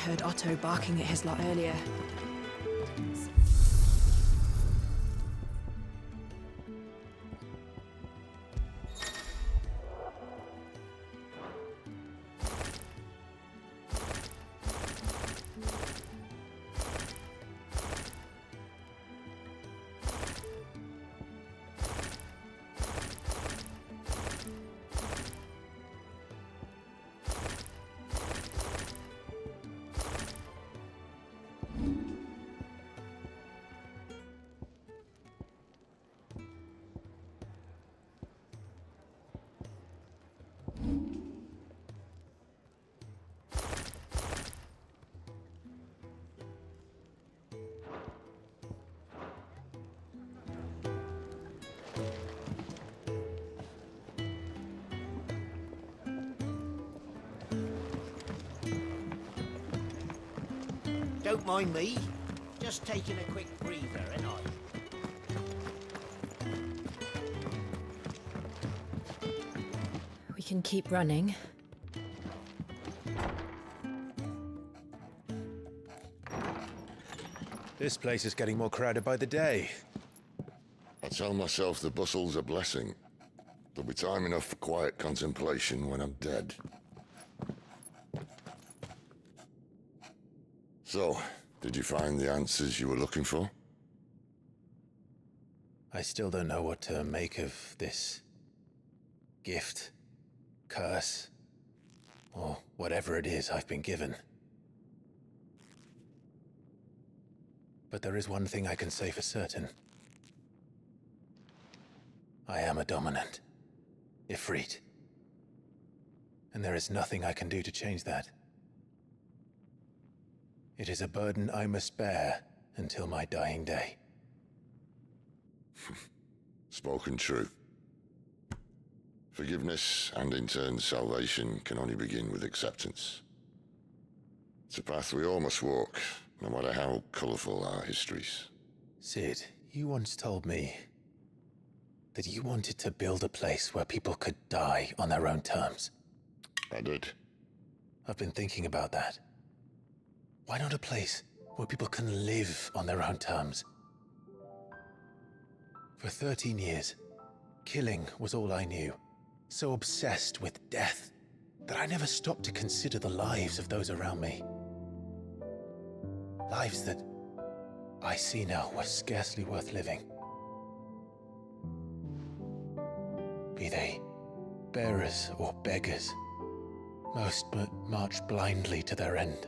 heard Otto barking at his lot earlier. Don't mind me. Just taking a quick breather, ain't I? We can keep running. This place is getting more crowded by the day. I tell myself the bustle's a blessing. There'll be time enough for quiet contemplation when I'm dead. So, did you find the answers you were looking for? I still don't know what to make of this gift, curse, or whatever it is I've been given. But there is one thing I can say for certain. I am a dominant, Ifrit. And there is nothing I can do to change that. It is a burden I must bear until my dying day. Spoken true. Forgiveness, and in turn salvation, can only begin with acceptance. It's a path we all must walk, no matter how colourful our histories. Sid, you once told me that you wanted to build a place where people could die on their own terms. I did. I've been thinking about that. Why not a place where people can live on their own terms? For 13 years, killing was all I knew. So obsessed with death that I never stopped to consider the lives of those around me. Lives that I see now were scarcely worth living. Be they bearers or beggars, most but march blindly to their end,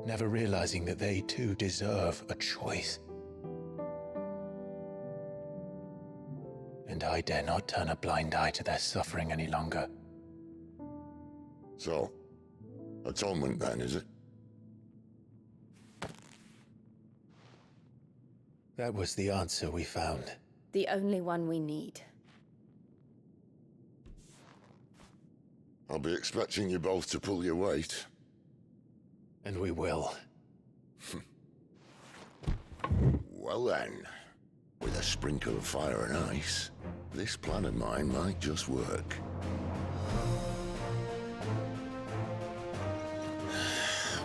never realizing that they too deserve a choice. And I dare not turn a blind eye to their suffering any longer. So, atonement then, is it? That was the answer we found. The only one we need. I'll be expecting you both to pull your weight. And we will. Well then, with a sprinkle of fire and ice, this plan of mine might just work.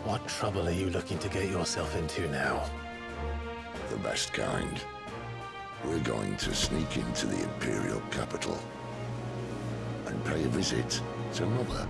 What trouble are you looking to get yourself into now? The best kind. We're going to sneak into the Imperial capital and pay a visit to Mother.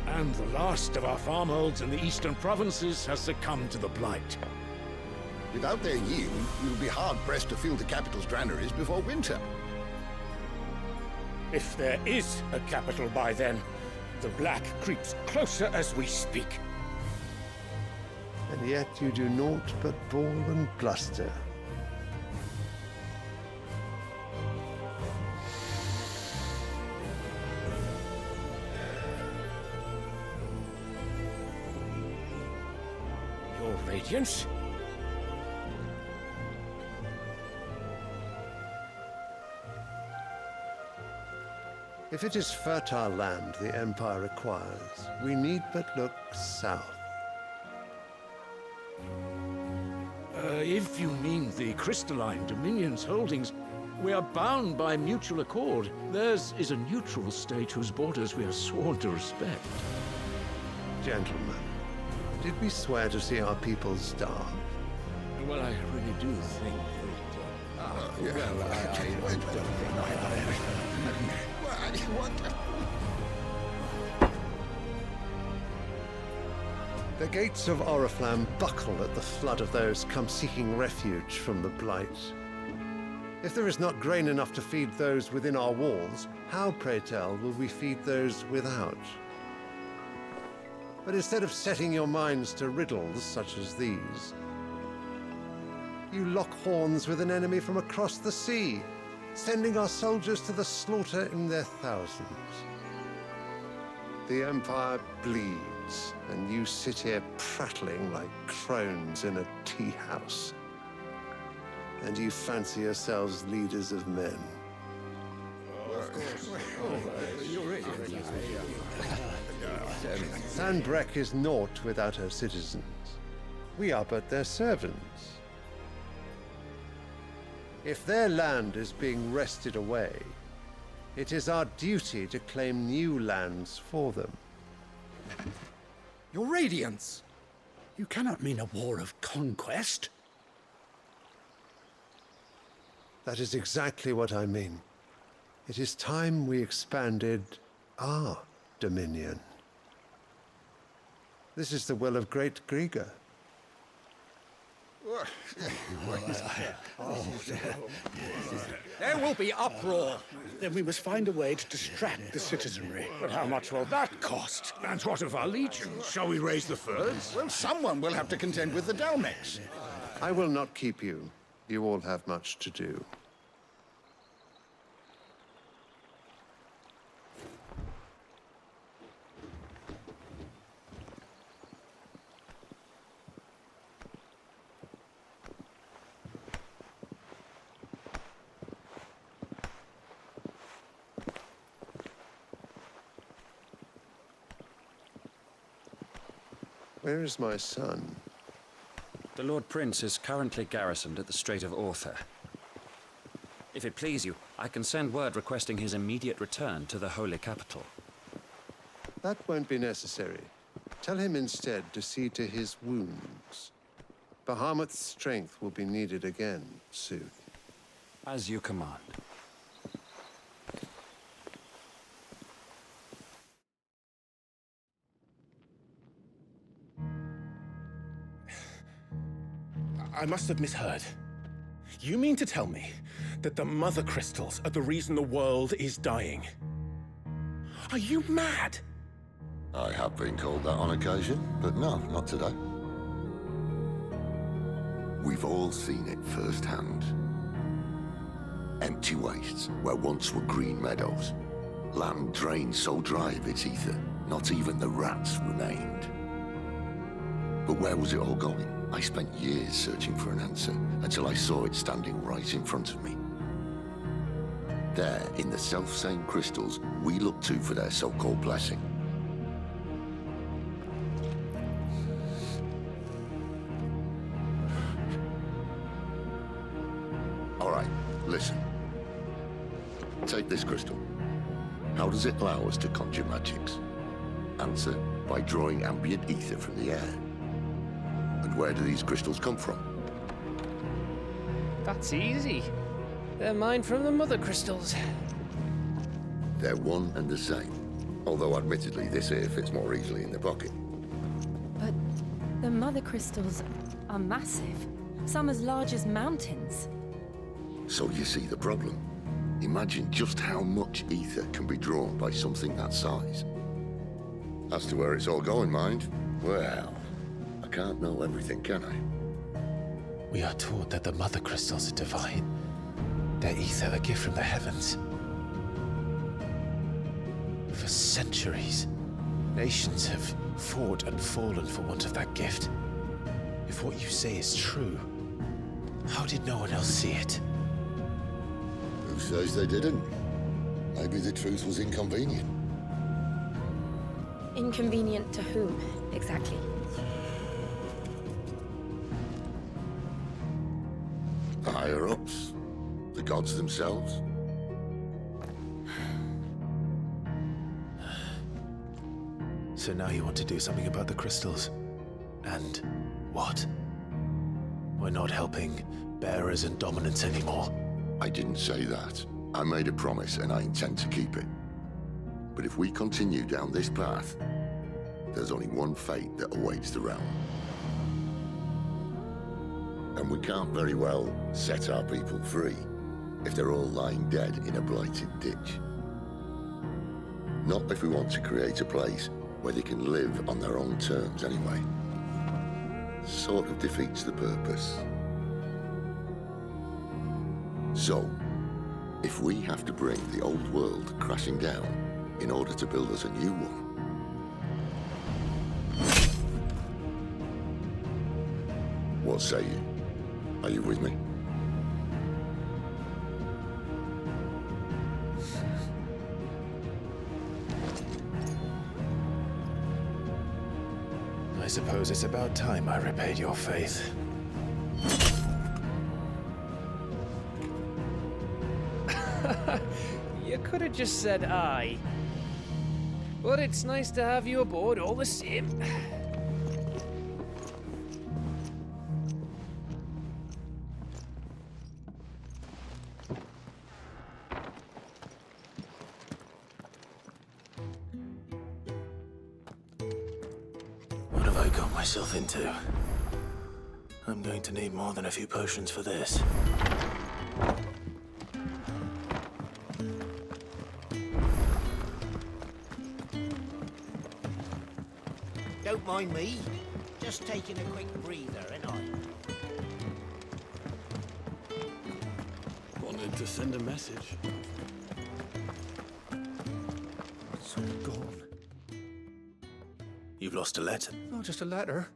And the last of our farmholds in the eastern provinces has succumbed to the blight. Without their yield, we'll be hard-pressed to fill the capital's granaries before winter. If there is a capital by then, the black creeps closer as we speak. And yet you do naught but bawl and bluster. Your Radiance? If it is fertile land the Empire requires, we need but look south. If you mean the crystalline Dominion's holdings, we are bound by mutual accord. Theirs is a neutral state whose borders we are sworn to respect. Gentlemen, did we swear to see our people starve? Well, I really do think The gates of Oriflamme buckle at the flood of those come seeking refuge from the Blight. If there is not grain enough to feed those within our walls, how, pray tell, will we feed those without? But instead of setting your minds to riddles such as these, you lock horns with an enemy from across the sea, sending our soldiers to the slaughter in their thousands. The Empire bleeds, and you sit here prattling like crones in a tea house. And you fancy yourselves leaders of men. Sanbreque is naught without her citizens. We are but their servants. If their land is being wrested away, it is our duty to claim new lands for them. Your Radiance! You cannot mean a war of conquest. That is exactly what I mean. It is time we expanded our dominion. This is the will of great Grieger. There will be uproar. Then we must find a way to distract the citizenry. but how much will that cost? And what of our legions? Shall we raise the furs? Well, someone will have to contend with the Dalmex. I will not keep you. You all have much to do. Where is my son? The Lord Prince is currently garrisoned at the Strait of Arthur. If it please you, I can send word requesting his immediate return to the Holy Capital. That won't be necessary. Tell him instead to see to his wounds. Bahamut's strength will be needed again soon. As you command. I must have misheard. You mean to tell me that the Mother Crystals are the reason the world is dying? Are you mad? I have been called that on occasion, but no, not today. We've all seen it firsthand. Empty wastes where once were green meadows. Land drained so dry of its ether, not even the rats remained. But where was it all going? I spent years searching for an answer, until I saw it standing right in front of me. There, in the self-same crystals we look to for their so-called blessing. All right, listen. Take this crystal. How does it allow us to conjure magics? Answer, by drawing ambient ether from the air. And where do these crystals come from? That's easy. They're mined from the Mother Crystals. They're one and the same. Although admittedly this here fits more easily in the pocket. But the Mother Crystals are massive. Some as large as mountains. So you see the problem. Imagine just how much ether can be drawn by something that size. As to where it's all going, mind, well, I can't know everything, can I? We are taught that the Mother Crystals are divine. Their ether a gift from the heavens. For centuries, nations have fought and fallen for want of that gift. If what you say is true, how did no one else see it? Who says they didn't? Maybe the truth was inconvenient. Inconvenient to whom, exactly? The higher-ups? The gods themselves? So now you want to do something about the crystals? And what? We're not helping bearers and dominants anymore. I didn't say that. I made a promise and I intend to keep it. But if we continue down this path, there's only one fate that awaits the realm. And we can't very well set our people free if they're all lying dead in a blighted ditch. Not if we want to create a place where they can live on their own terms anyway. Sort of defeats the purpose. So, if we have to bring the old world crashing down in order to build us a new one, what say you? Are you with me? I suppose it's about time I repaid your faith. You could have just said aye. But it's nice to have you aboard all the same. What have I got myself into? I'm going to need more than a few potions for this. Don't mind me. Just taking a quick breather, ain't I? Wanted to send a message. It's all gone. You've lost a letter. Not just a letter.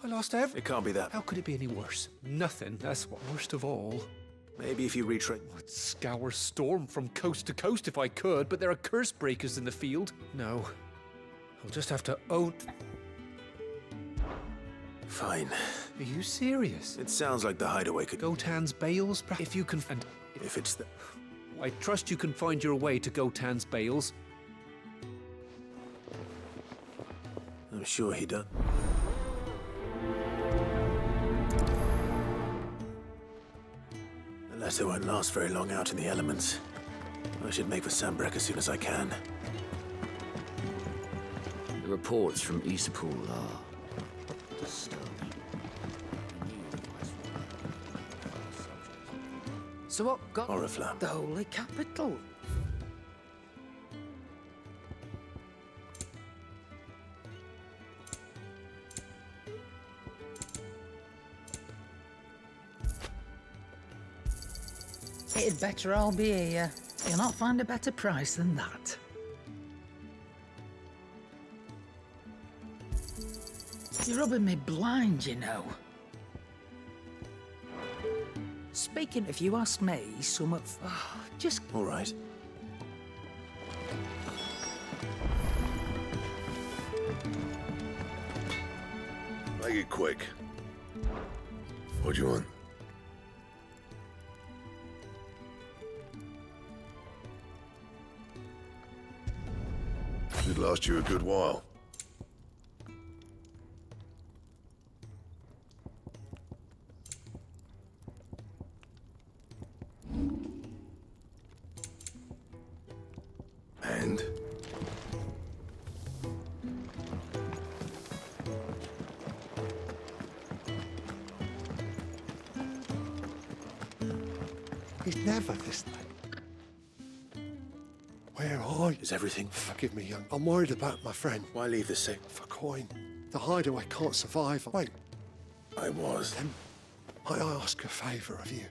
I lost everything. It can't be that. How could it be any worse? Nothing. That's what worst of all. Maybe if you retrace... I'd scour Storm from coast to coast if I could, but there are curse breakers in the field. No. I'll just have to own... Fine. Are you serious? It sounds like the hideaway could... Gotan's Bales, perhaps? If you can... And If it's the... I trust you can find your way to Gotan's Bales. I'm sure he does. The letter won't last very long out in the elements. I should make for Sambrek as soon as I can. The reports from Eastpool are disturbing. So what got Oriflamme. the Holy Capital? It'd better all be here. You'll not find a better price than that. You're rubbing me blind, you know. Speaking, if you ask me, some of... just... All right. Make it quick. What do you want? Should last you a good while. And? He's never this late. Where are you? Is everything... Forgive me, young. I'm worried about my friend. Why leave the sick? For coin. The hideaway can't survive. Wait, I was. then I ask a favour of you.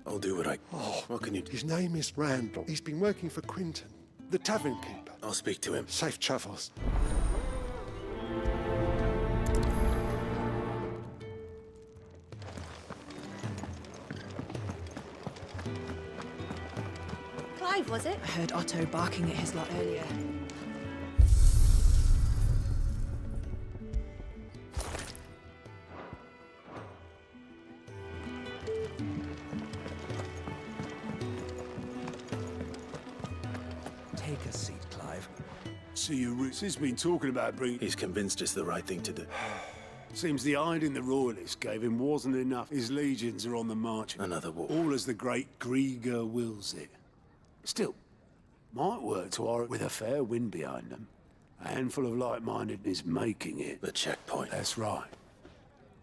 I'll do what I... Oh, what can you do? His name is Randall. He's been working for Quinton, the tavern keeper. I'll speak to him. Safe travels. was it? I heard Otto barking at his lot earlier. Take a seat, Clive. See, your roots has been talking about bringing... He's convinced it's the right thing to do. Seems the hiding the royalists gave him wasn't enough. His legions are on the march. Another war. All as the great Grieger wills it. Still, might work to our with a fair wind behind them. A handful of like-mindedness making it. The checkpoint. That's right.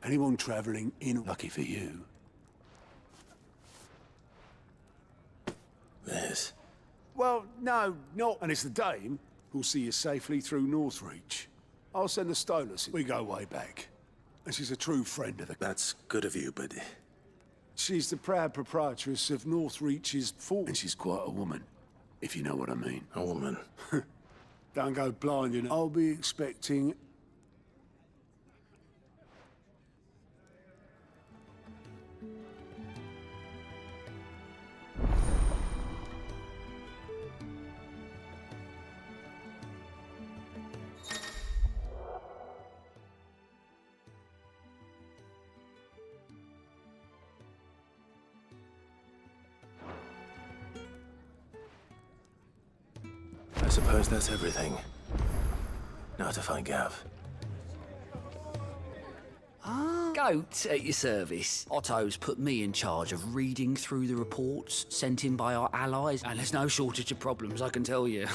Anyone travelling in, lucky for you. This. Well, no, not. And it's the dame who'll see you safely through Northreach. I'll send the Stolas. We go way back. And she's a true friend of the... That's good of you, but... She's the proud proprietress of Northreach's fort. And she's quite a woman, if you know what I mean. A woman. Don't go blind, you know. I'll be expecting... I suppose that's everything. Now to find Gav. Goat at your service. Otto's put me in charge of reading through the reports sent in by our allies, and there's no shortage of problems, I can tell you.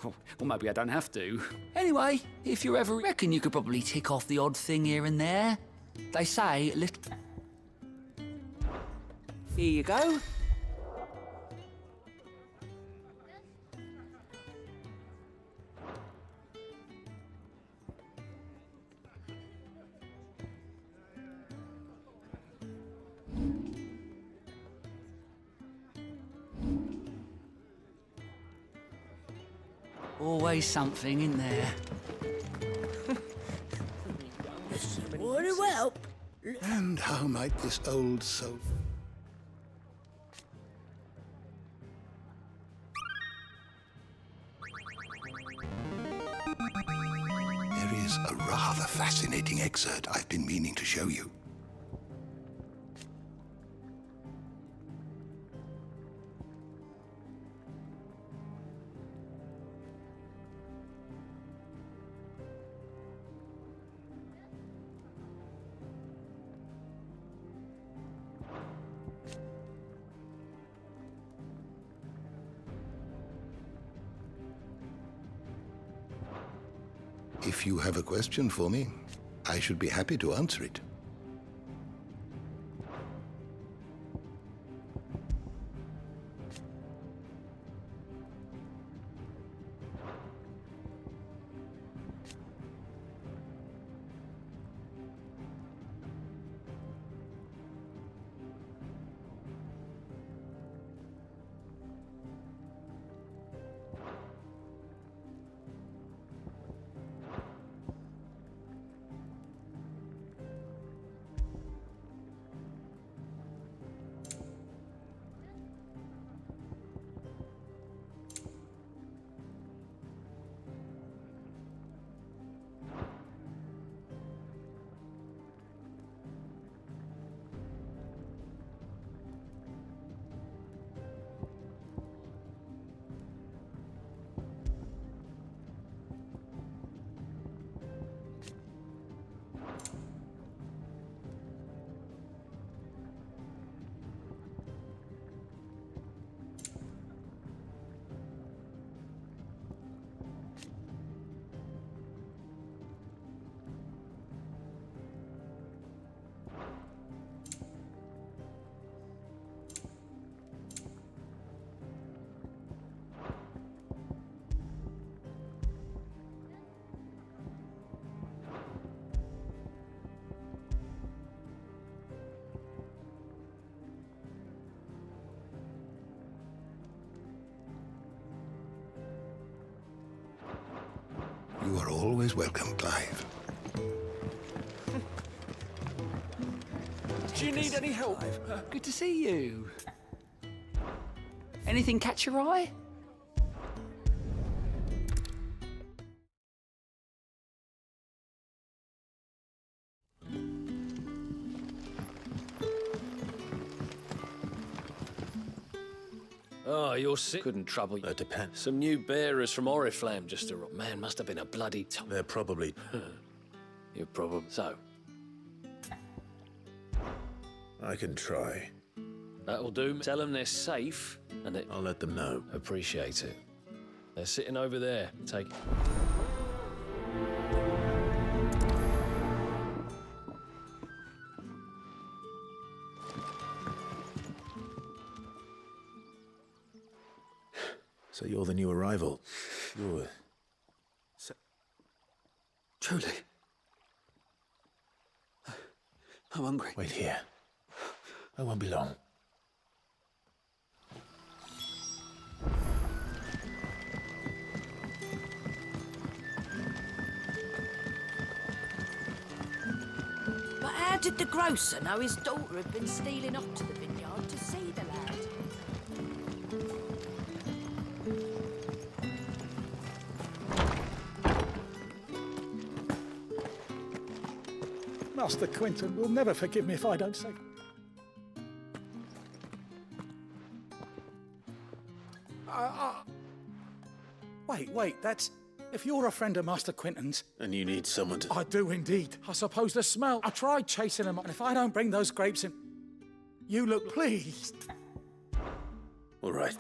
Well, maybe I don't have to. Anyway, if you ever reckon you could probably tick off the odd thing here and there, they say little... Here you go. Always something in there. Want to help? And how might this old soul... There is a rather fascinating excerpt I've been meaning to show you. If you have a question for me, I should be happy to answer it. You are always welcome, Clive. Do you need any help? Good to see you. Anything catch your eye? Oh, you're sick. Couldn't trouble you. It depends. Some new bearers from Oriflamme just arrived. Man, must have been a bloody time. They're probably... You're probably... So, I can try. that'll do. Tell them they're safe, and that... I'll let them know. Appreciate it. They're sitting over there. Take... So you're the new arrival. You're... Truly. I'm hungry. Wait here. I won't be long. But how did the grocer know his daughter had been stealing up to the vineyard to see the lad? Master Quentin will never forgive me if I don't say... Wait, that's... If you're a friend of Master Quentin's... And you need someone to... I do indeed. I suppose the smell... I tried chasing them, and if I don't bring those grapes in... You look pleased. All right.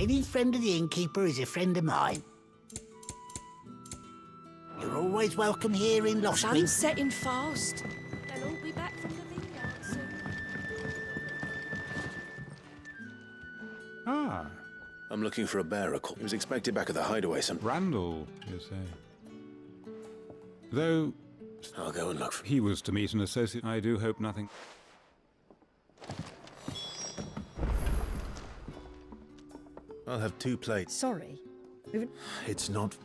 Any friend of the innkeeper is a friend of mine. You're always welcome here in Lost Sun's setting fast. They'll all be back from the vineyard soon. Ah. I'm looking for a bearer. He was expected back at the hideaway some... Randall, you say? Though... I'll go and look for... He was to meet an associate. I do hope nothing... I'll have 2 plates. Sorry. It's not...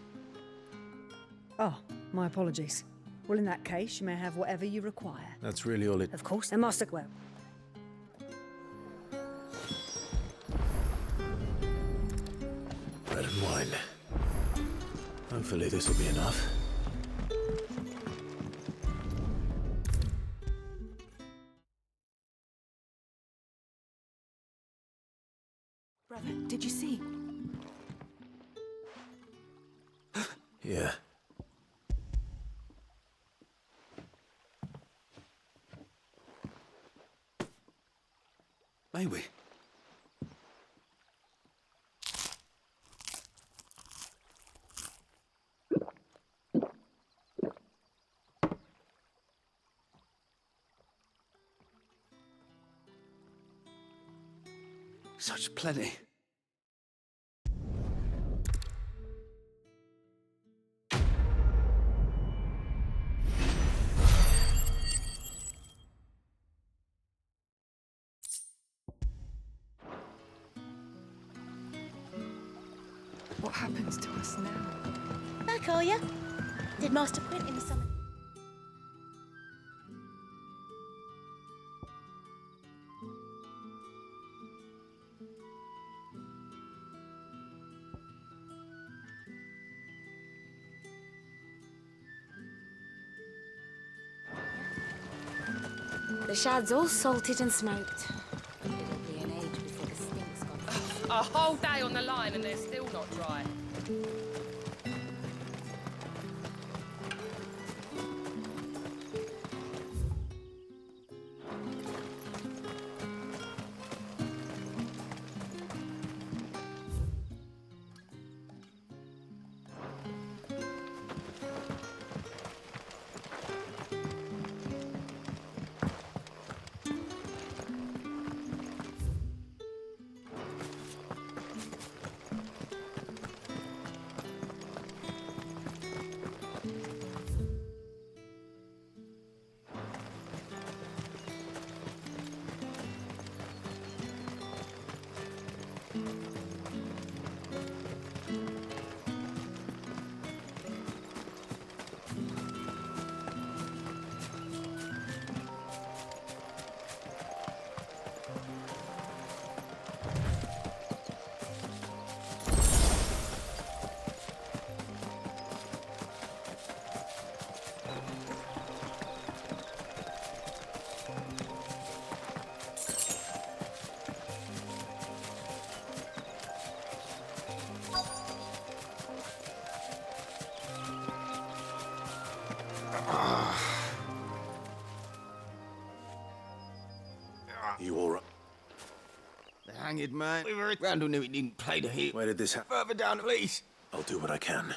Oh, my apologies. Well, in that case, you may have whatever you require. That's really all it... Of course. And Master... Well... Bread and wine. Hopefully this will be enough. Brother, did you see? Yeah. May we? Such plenty. What happens to us now? Back, are you? Did Master Quentin summon? The shad's all salted and smoked. It'll be an age before the stink's gone. A whole day on the line and they're still not dry. Hang it, man. Randall knew he didn't play the hit. Where did this happen? Further down, please. I'll do what I can.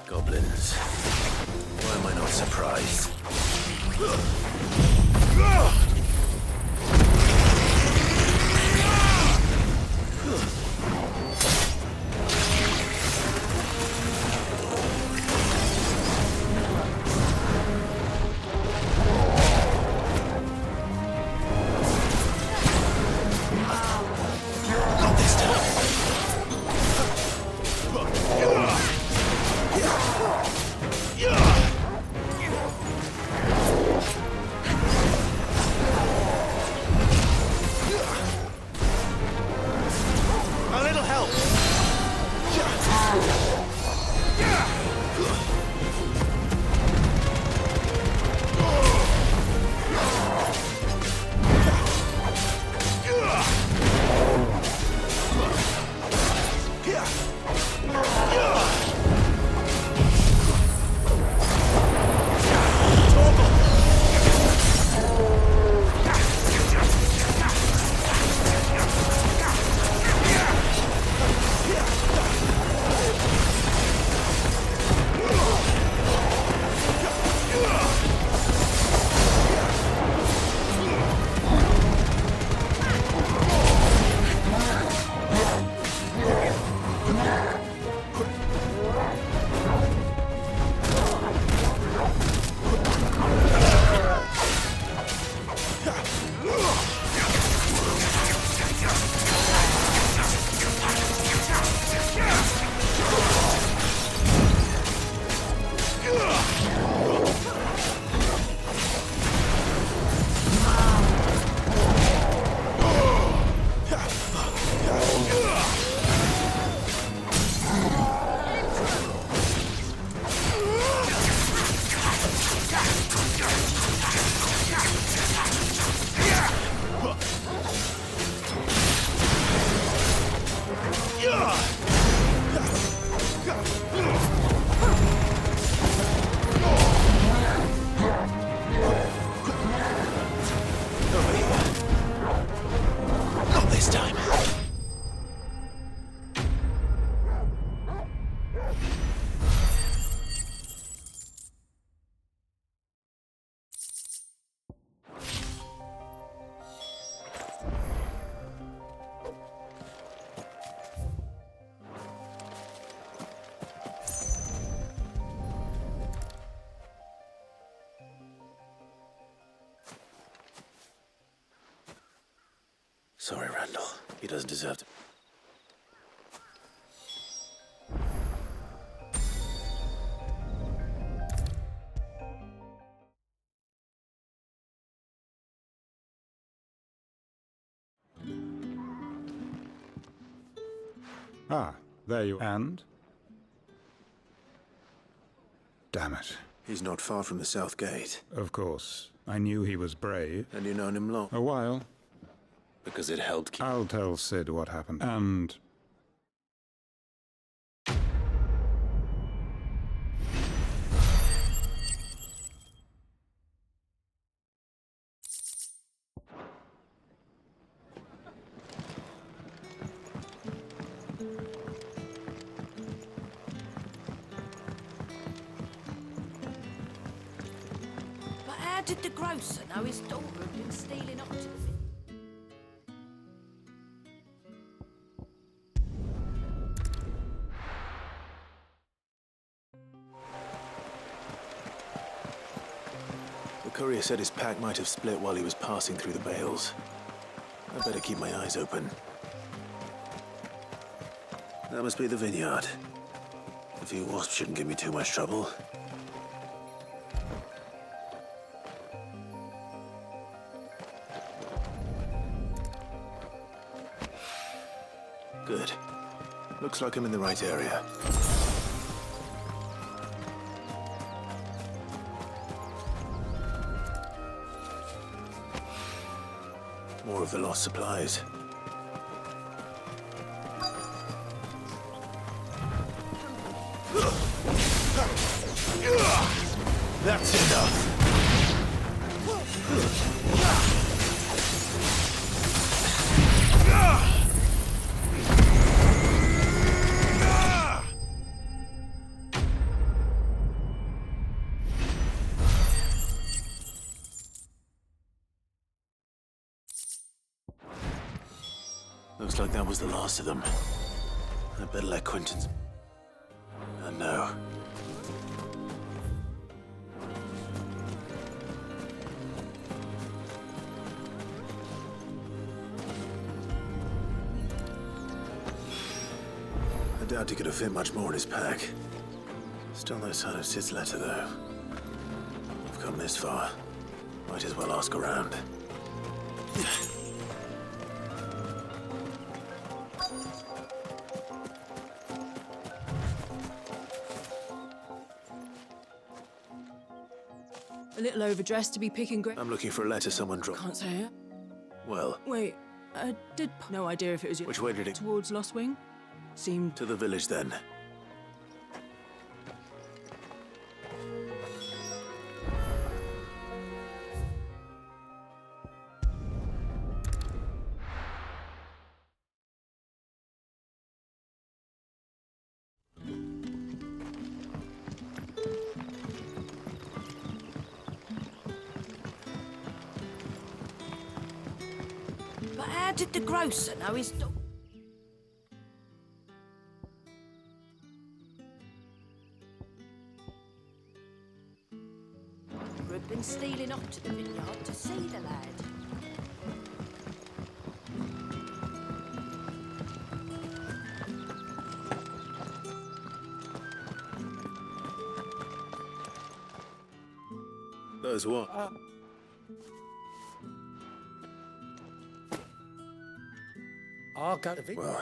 Goblins. Why am I not surprised? Not this time. A little help. Not this time. Sorry, Randall. He doesn't deserve to. Ah, there you... And? Damn it. He's not far from the South Gate. Of course. I knew he was brave. And you known him long? A while. Because it helped. I'll tell Sid what happened. And... But how did the grocer know his daughter had been stealing up to the vineyard? The courier said his pack might have split while he was passing through the bales. I better keep my eyes open. That must be the vineyard. A few wasps shouldn't give me too much trouble. Good. Looks like I'm in the right area. More of the lost supplies. That's enough. Looks like that was the last of them. I better let Quentin's... no. I doubt he could have fit much more in his pack. Still no sign of Sid's letter, though. We've come this far. Might as well ask around. A little overdressed to be picking grapes. I'm looking for a letter someone dropped. Can't say it. Well, Wait, no idea if it was your... which way did it? Towards Lost Wing? Seemed... To the village, then. But how did the grocer know his daughter had been stealing up to the vineyard to see the lad? Those what? I'll go to Vic. Well,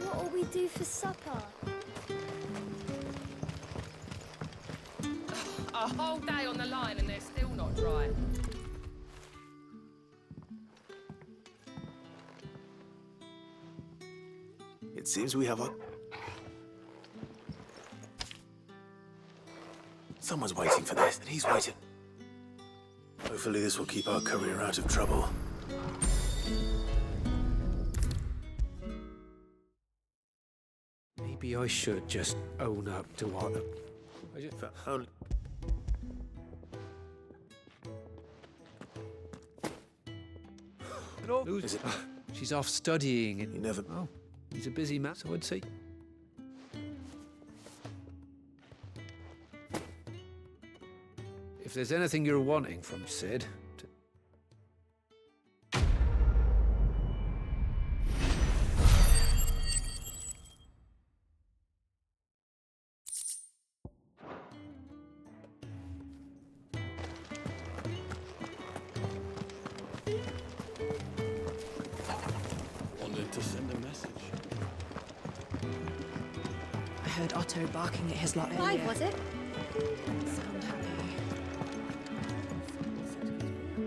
What'll we do for supper? A whole day on the line and they're still not dry. it seems we have a... Someone's waiting for this, and he's waiting. Hopefully this will keep our courier out of trouble. Maybe I should just own up to what... I just... Only... Is it? She's off studying and... You never... Oh, he's a busy man, so I'd say. If there's anything you're wanting from Sid... Wanted to send a message. I heard Otto barking at his lot Why earlier. was it? Sound happy.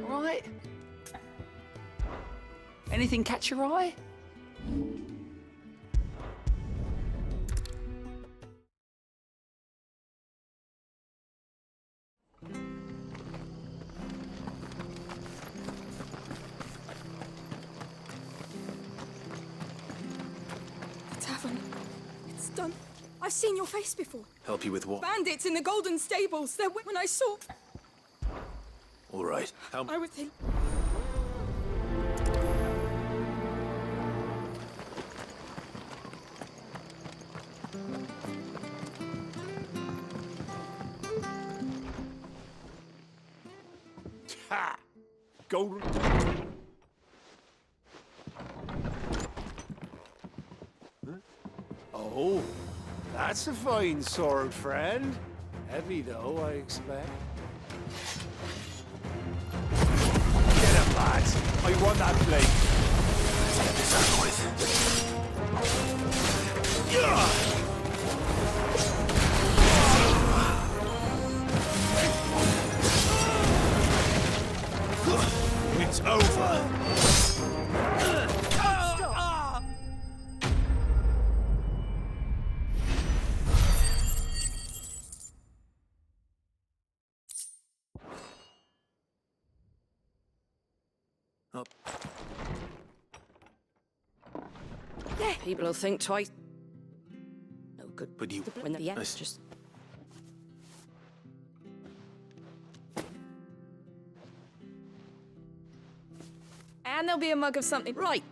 All right. Anything catch your eye? The tavern. It's done. I've seen your face before. Help you with what? Bandits in the golden stables. They're when I saw. All right. How... I would think. Ha! Golden... That's a fine sword, friend. Heavy, though, I expect. Get him, lads. I want that blade. Let's get this over with. It's over. People will think twice. No good. But you... When the end just... And there'll be a mug of something. Right.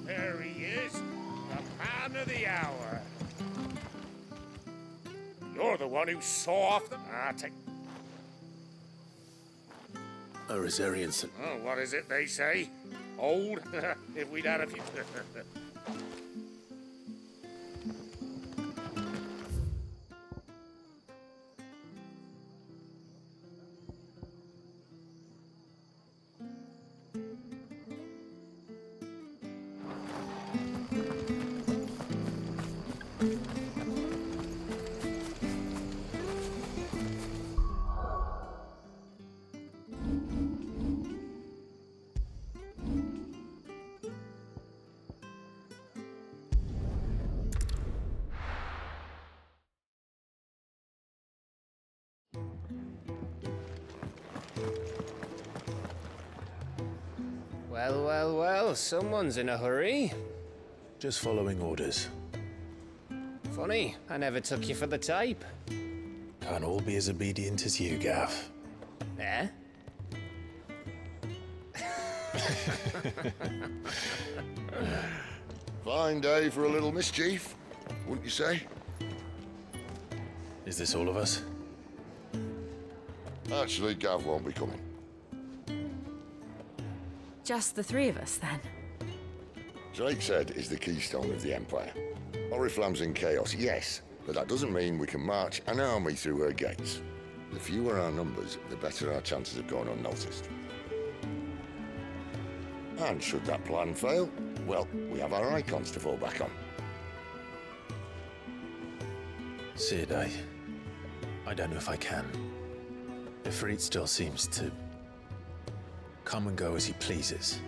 There he is, the man of the hour. You're the one who saw off the... Arizarian. Oh, what is it they say? Old? If we'd had a few... Well, well, well, someone's in a hurry. Just following orders. Funny, I never took you for the type. Can't all be as obedient as you, Gav. Eh? Fine day for a little mischief, wouldn't you say? Is this all of us? Actually, Gav won't be coming. Just the three of us, then? Drake's Head is the keystone of the Empire. Oriflamme's in chaos, yes, but that doesn't mean we can march an army through her gates. The fewer our numbers, the better our chances of going unnoticed. And should that plan fail, well, we have our icons to fall back on. Sid, I don't know if I can. Ifrit still seems to come and go as he pleases.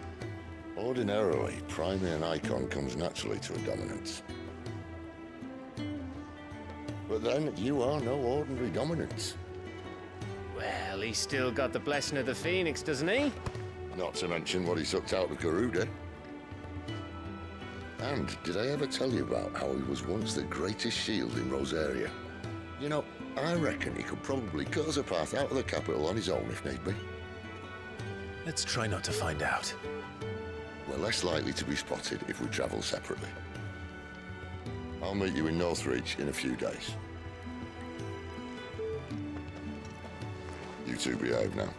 Ordinarily, priming an icon comes naturally to a dominance. But then, you are no ordinary dominance. Well, he's still got the blessing of the Phoenix, doesn't he? Not to mention what he sucked out of Garuda. And did I ever tell you about how he was once the greatest shield in Rosaria? You know, I reckon he could probably cut us a path out of the capital on his own if need be. Let's try not to find out. We're less likely to be spotted if we travel separately. I'll meet you in Northreach in a few days. You two behave now.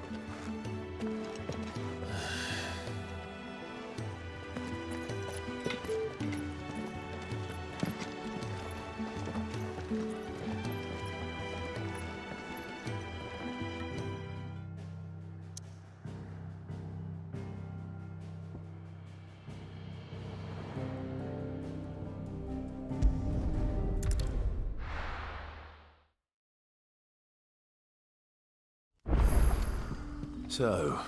So,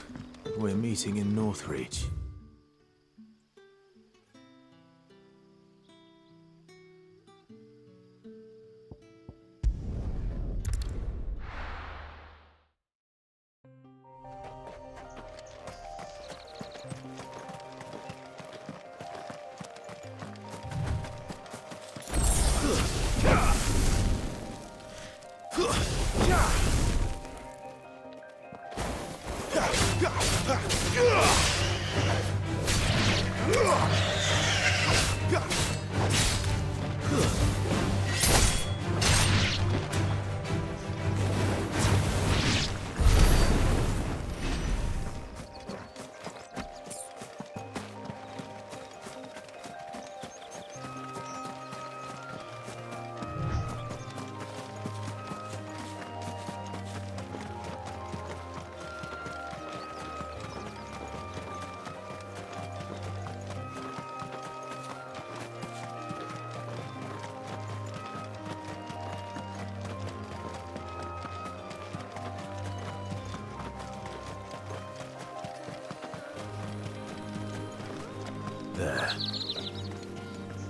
we're meeting in Northreach.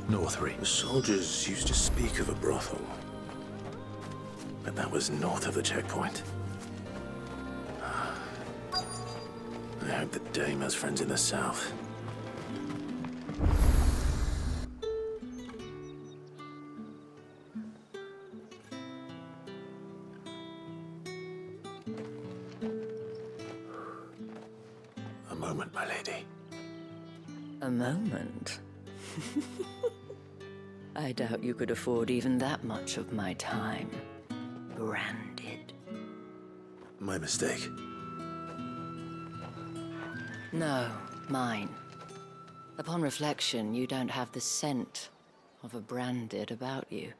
Northreach. The soldiers used to speak of a brothel, but that was north of the checkpoint. I hope the dame has friends in the south. A moment, my lady. A moment? I doubt you could afford even that much of my time. Branded. My mistake. No, mine. Upon reflection, you don't have the scent of a branded about you.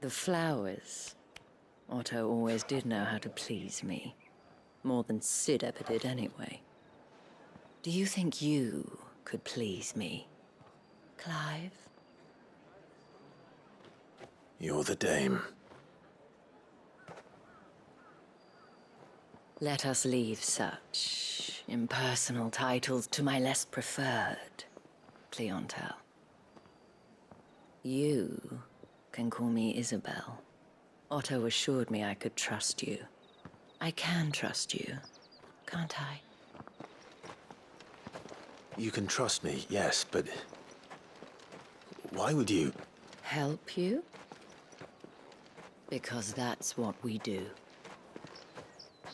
The flowers. Otto always did know how to please me. More than Sid ever did anyway. Do you think you could please me, Clive? You're the dame. Let us leave such impersonal titles to my less preferred clientele. You can call me Isabel. Otto assured me I could trust you. I can trust you, can't I? You can trust me, yes, but why would you? Help you? Because that's what we do.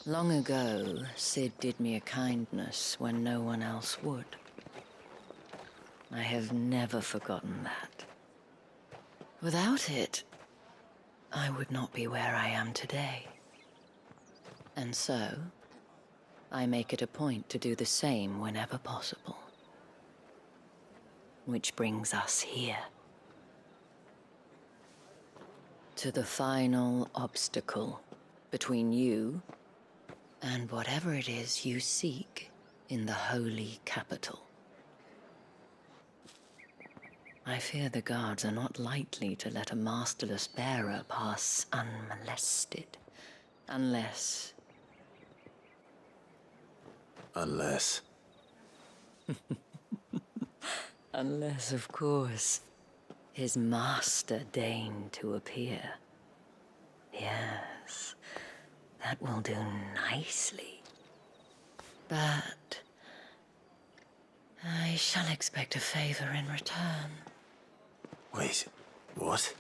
Long ago, Sid did me a kindness when no one else would. I have never forgotten that. Without it, I would not be where I am today. And so, I make it a point to do the same whenever possible. Which brings us here. To the final obstacle between you and whatever it is you seek in the holy capital. I fear the guards are not likely to let a masterless bearer pass unmolested, unless... Unless... Unless, of course, his master deigned to appear. Yes, that will do nicely. But I shall expect a favor in return. Wait, what?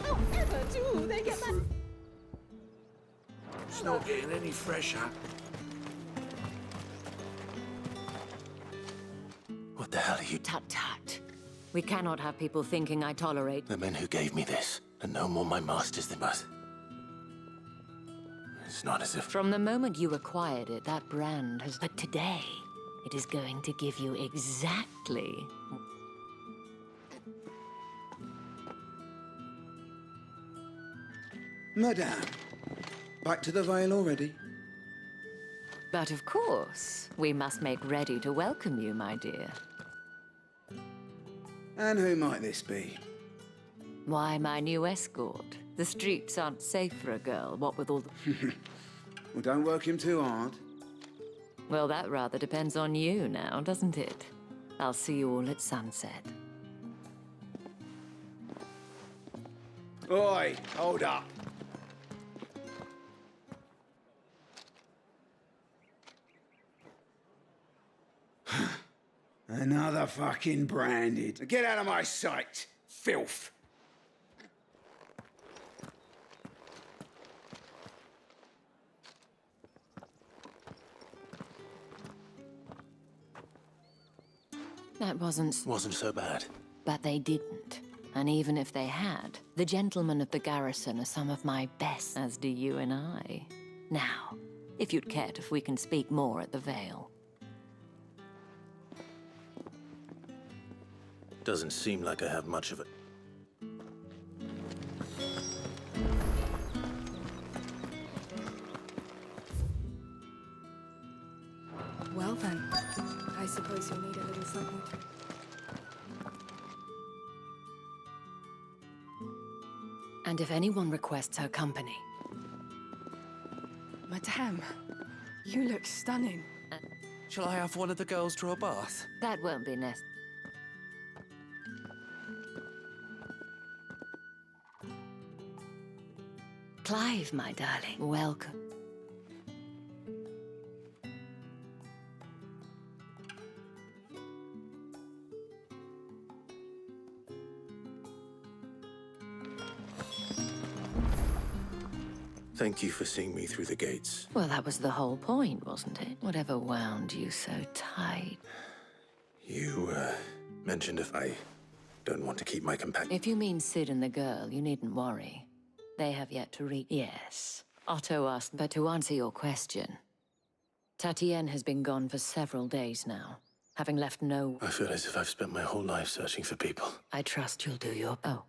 However do they get that? It's not getting any fresher. What the hell are you... Tut-tut. We cannot have people thinking I tolerate... The men who gave me this are no more my masters than us. It's not as if... From the moment you acquired it, that brand has... But today, it is going to give you exactly... Madame, back to the Vale already? But of course, we must make ready to welcome you, my dear. And who might this be? Why, my new escort. The streets aren't safe for a girl, what with all the... Well, don't work him too hard. Well, that rather depends on you now, doesn't it? I'll see you all at sunset. Oi, hold up. Another fucking branded. Get out of my sight, filth. That wasn't so bad. But they didn't. And even if they had, the gentlemen of the garrison are some of my best, as do you and I. Now, if you'd care if we can speak more at the Vale. Doesn't seem like I have much of it. Well then, I suppose you'll need a little something to... And if anyone requests her company... Madame, you look stunning. Shall I have one of the girls draw a bath? That won't be necessary. Clive, my darling, welcome. Thank you for seeing me through the gates. Well, that was the whole point, wasn't it? Whatever wound you so tight. You, mentioned if I don't want to keep my companion. If you mean Sid and the girl, you needn't worry. They have yet to reach... Yes. Otto asked, but to answer your question, Tatienne has been gone for several days now, having left no... I feel as if I've spent my whole life searching for people. I trust you'll do your... Oh.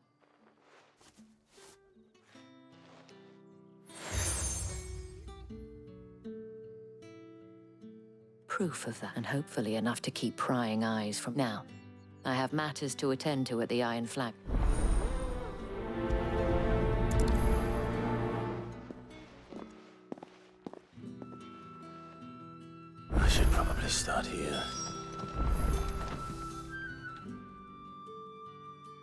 Proof of that, and hopefully enough to keep prying eyes from... Now, I have matters to attend to at the Iron Flag. I should probably start here.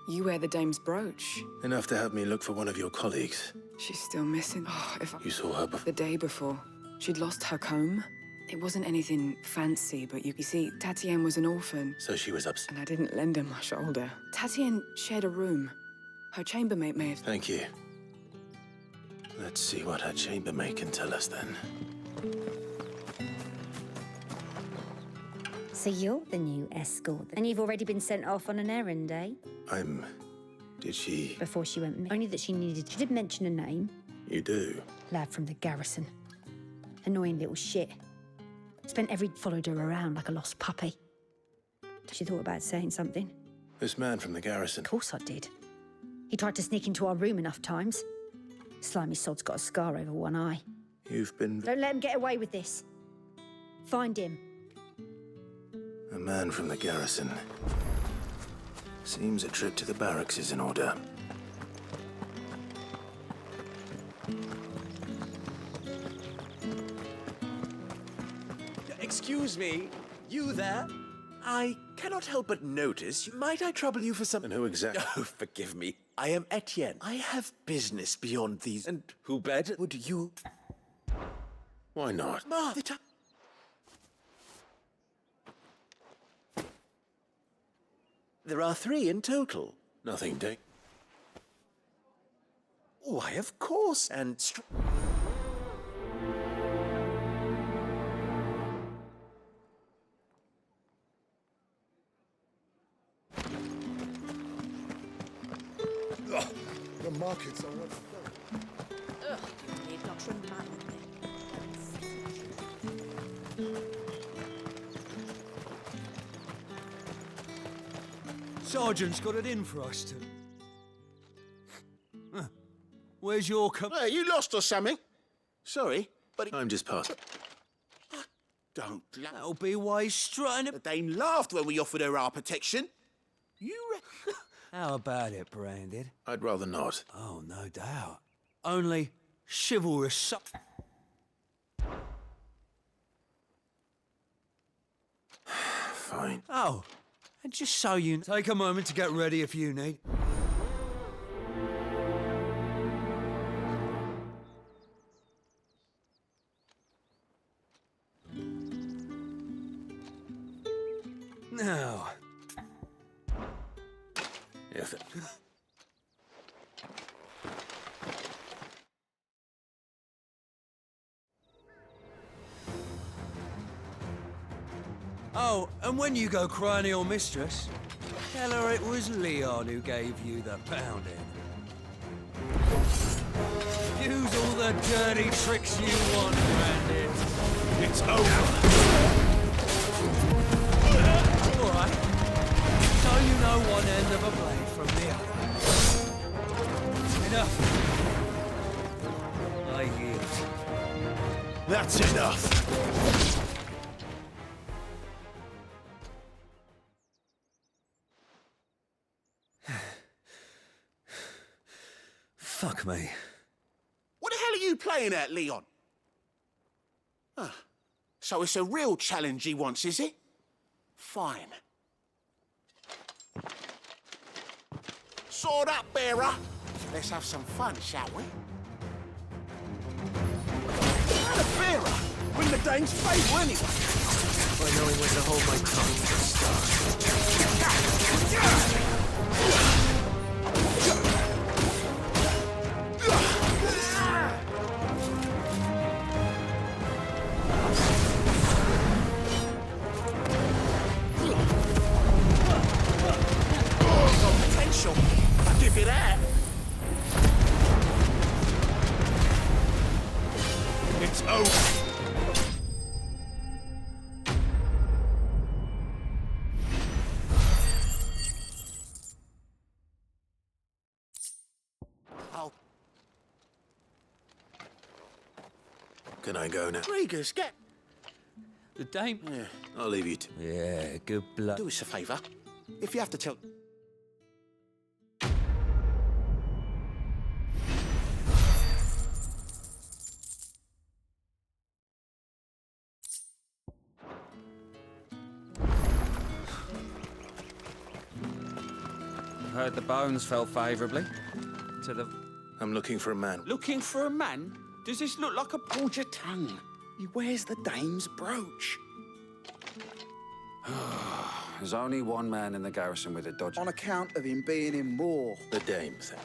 You wear the dame's brooch. Enough to have me look for one of your colleagues. She's still missing. Oh, if I... You saw her before? The day before. She'd lost her comb. It wasn't anything fancy, but you see, Tatienne was an orphan. So she was upset. And I didn't lend her my shoulder. Tatienne shared a room. Her chambermaid may have... Thank you. Let's see what her chambermaid can tell us then. So you're the new escort, and you've already been sent off on an errand, eh? Did she... Before she went... Only that she needed... She did mention a name. You do? Lad from the garrison. Annoying little shit. Spent followed her around like a lost puppy. She thought about saying something. This man from the garrison? Of course I did. He tried to sneak into our room enough times. Slimy sod's got a scar over one eye. You've been... Don't let him get away with this. Find him. A man from the garrison. Seems a trip to the barracks is in order. Excuse me, you there? I cannot help but notice. Might I trouble you for some... And who exactly? Oh, forgive me. I am Etienne. I have business beyond these. And who better would you... Why not? There are 3 in total. Nothing, Dick. Why, of course, and... The markets are up. Ugh, you need not trim them out with me. Sergeant's got it in for us to... Where's your Hey, you lost or something? Sorry, but... I'm just passing. Don't laugh. That'll be why he's strutting... The Dane laughed when we offered her our protection. You How about it, Branded? I'd rather not. Oh, no doubt. Only chivalrous... Fine. Oh, and just so you... Take a moment to get ready if you need. Now... Yes. Oh, and when you go crying to your mistress, tell her it was Leon who gave you the pounding. Use all the dirty tricks you want, Brandon. It's over. All right. So you know one end of a blade from the other. Enough. I yield. That's enough. Fuck me. What the hell are you playing at, Leon? Ah, so it's a real challenge he wants, is it? Fine. Sword up, bearer. Let's have some fun, shall we? Not a bearer! Win the Dane's favour anyway. By knowing when to hold my tongue for a start. Got potential. I'll give you that. It's over. Can I go now? Regis, get... The Dame... Yeah. I'll leave you to... Yeah, good luck. Do us a favour. If you have to tell... Heard the bones fell favourably to the... I'm looking for a man. Looking for a man? Does this look like a hold your tongue? He wears the Dame's brooch. There's only one man in the garrison with a dodge. On account of him being in war. The Dame thing.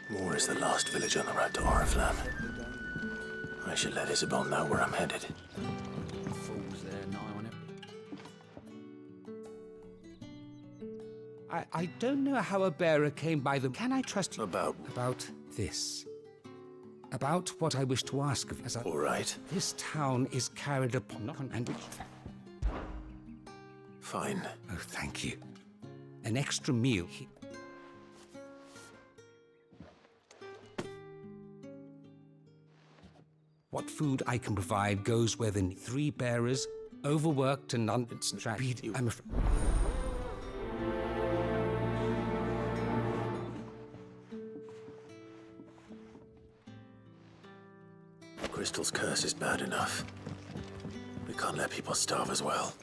Moor is the last village on the road to Oriflamme. I should let Isabel know where I'm headed. Fools there, nigh on it. I don't know how a bearer came by them. Can I trust you? About this. About what I wish to ask of you. All right. This town is carried upon and which... Fine. Oh, thank you. An extra meal. What food I can provide goes where the 3 bearers, overworked and unstrapped. I'm afraid. Crystal's curse is bad enough. We can't let people starve as well.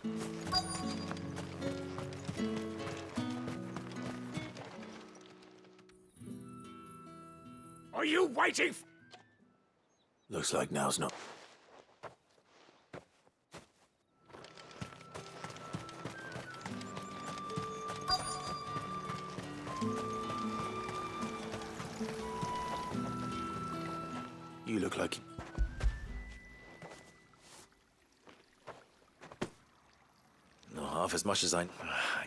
Are you waiting? Looks like now's not... You look like... Not half as much as I...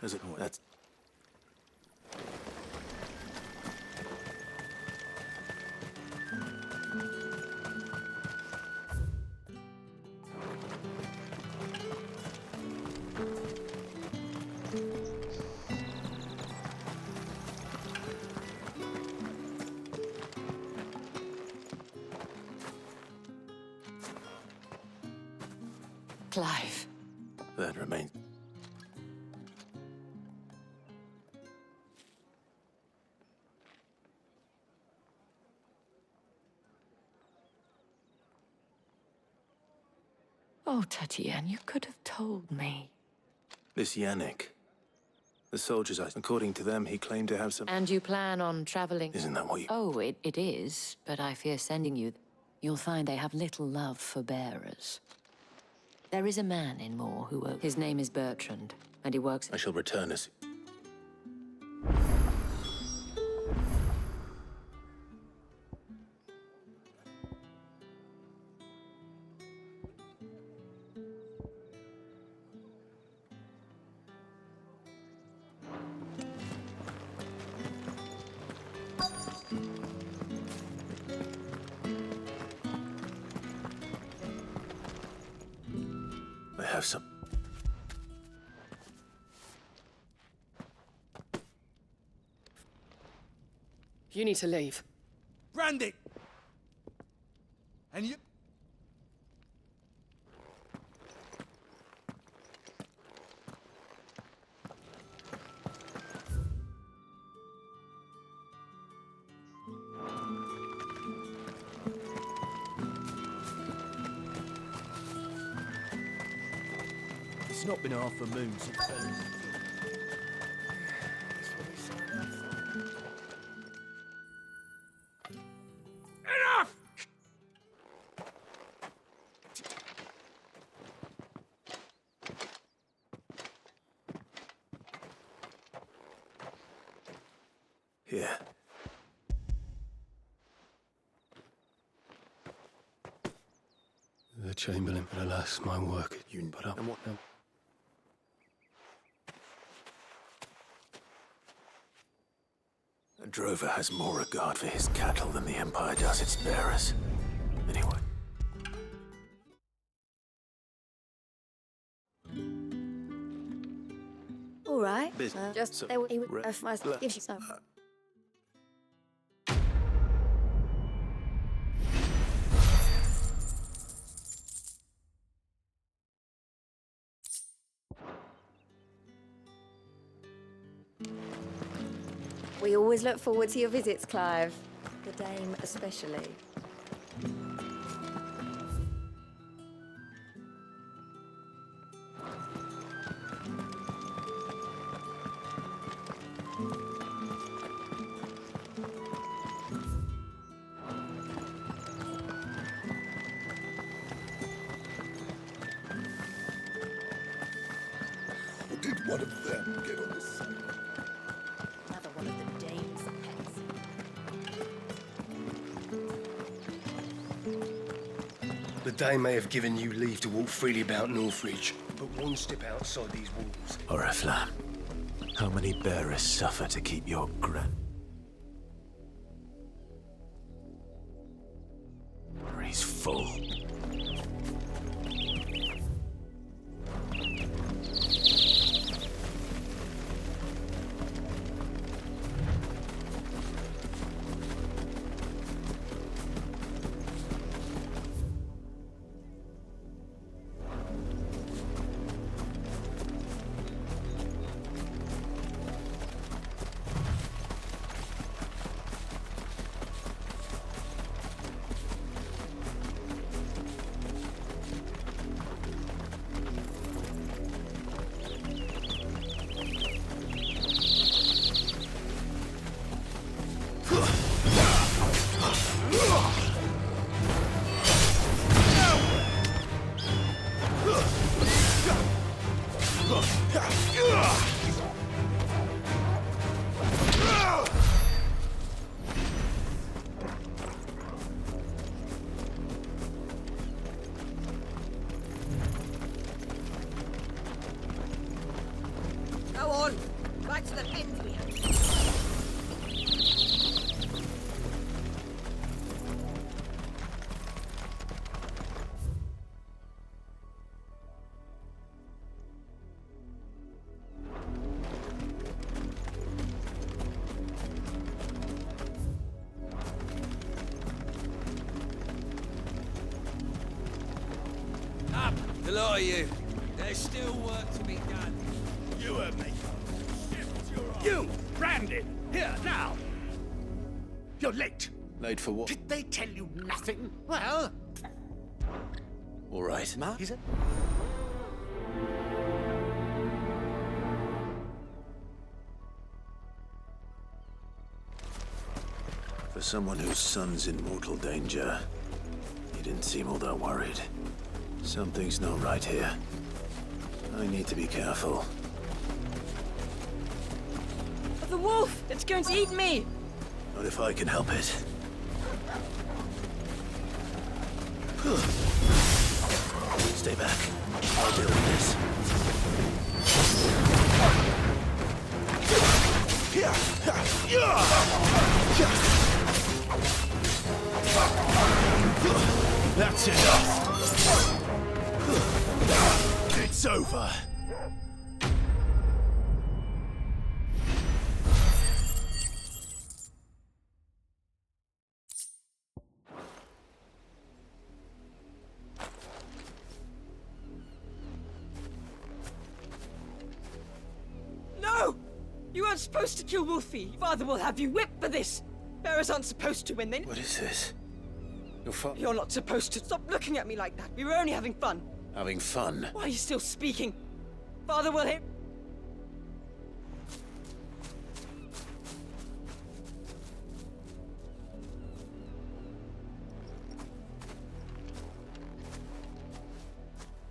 Is it? That's... Clive. That remains... Oh, Tatiana, you could have told me. This Yannick. The soldiers, according to them, he claimed to have some... And you plan on traveling? Isn't that what you... Oh, it is, but I fear sending you. You'll find they have little love for bearers. There is a man in Moor who... His name is Bertrand, and he works... I shall return as... I have some... You need to leave. Randy! And you... It's not been half a moon since then. Enough! Here. The Chamberlain, but alas, my work you put up. And what now? A drover has more regard for his cattle than the Empire does its bearers. Anyway. All right. Business. Just So, they would re- if I le- give you some. We always look forward to your visits, Clive. The Dame especially. Or did one of them get on this side? Another one of the Dame's pets. The Dame may have given you leave to walk freely about Northridge, but one step outside these walls. Oriflamme, how many bearers suffer to keep your He's full. Go on, back to the pens we have. Up, the lot of you. There's still work to be done. You heard me. You, Brandon, here, now. You're late. Late for what? Did they tell you nothing? Well... All right. Mark, is it? For someone whose son's in mortal danger, he didn't seem all that worried. Something's not right here. I need to be careful. The wolf! It's going to eat me! Not if I can help it. Stay back. I'll deal with this. That's enough. It's over. No! You weren't supposed to kill Wolfie. Father will have you whipped for this. Bearers aren't supposed to win, then. What is this? You're not supposed to. Stop looking at me like that. We were only having fun. Having fun? Why are you still speaking? Father will hit.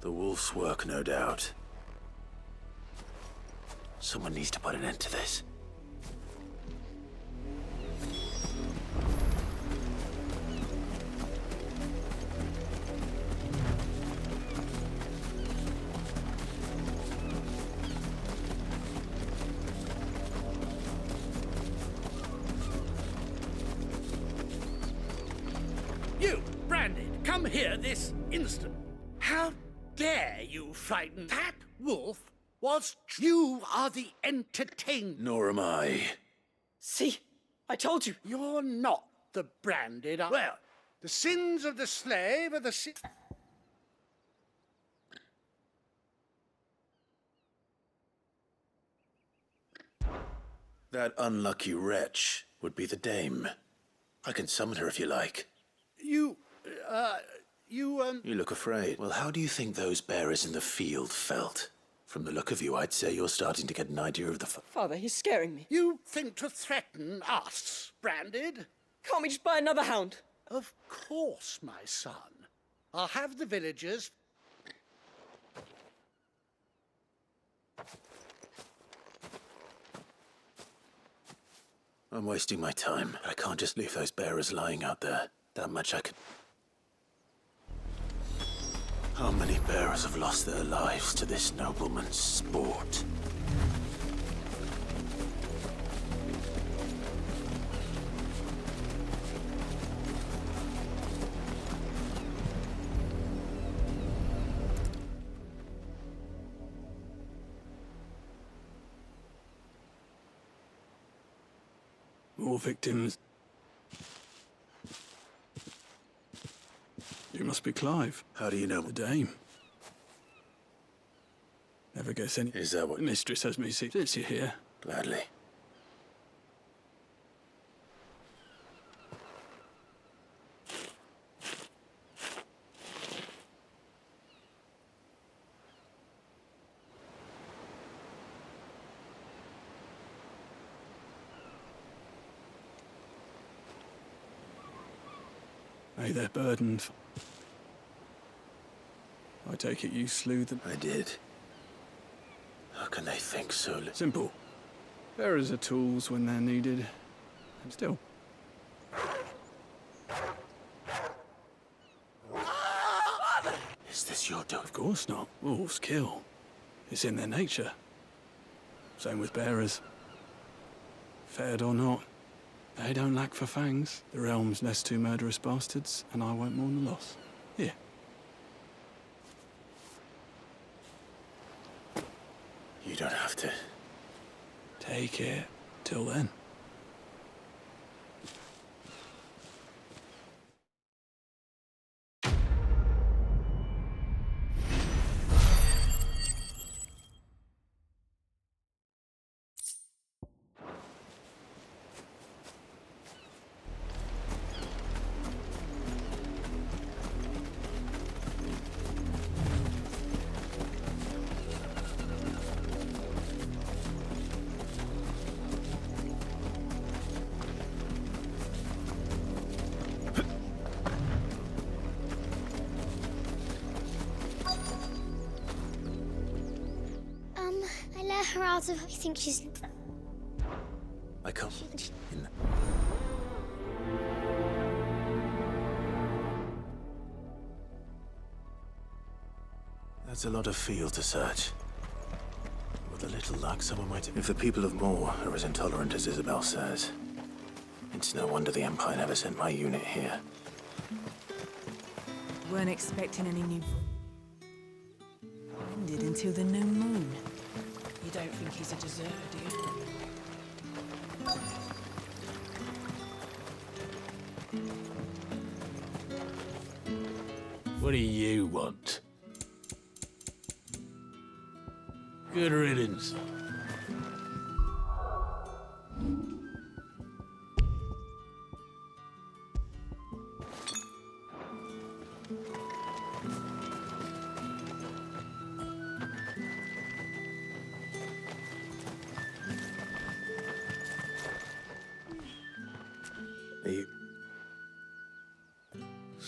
The wolf's work, no doubt. Someone needs to put an end to this. You, Brandon, come here this instant. How dare you frighten that wolf whilst you are the entertained? Nor am I. See? I told you. You're not the branded. Well, the sins of the slave are the sin. That unlucky wretch would be the dame. I can summon her if you like. You look afraid. Well, how do you think those bearers in the field felt? From the look of you, I'd say you're starting to get an idea of the Father, he's scaring me. You think to threaten us, Branded? Can't we just buy another hound? Of course, my son. I'll have the villagers. I'm wasting my time. I can't just leave those bearers lying out there. That much I can... How many bearers have lost their lives to this nobleman's sport? More victims. You must be Clive. How do you know? The dame. Never guess any... Is that what... The mistress has me see. Since you're here. Gladly. May their burden... I take it you slew them? I did. How can they think so Simple. Bearers are tools when they're needed. And still. Is this your doing? Of course not. Wolves kill. It's in their nature. Same with bearers. Fed or not. They don't lack for fangs. The realm's nest two murderous bastards, and I won't mourn the loss. Here. You don't have to. Take it. Till then. I let her out of... I think she's... I come in. That's a lot of field to search. With a little luck, someone might... If the people of Moor are as intolerant as Isabel says, it's no wonder the Empire never sent my unit here. Weren't expecting any new... Ended until the new moon. You don't think he's a deserter, do you? What do you want? Good riddance.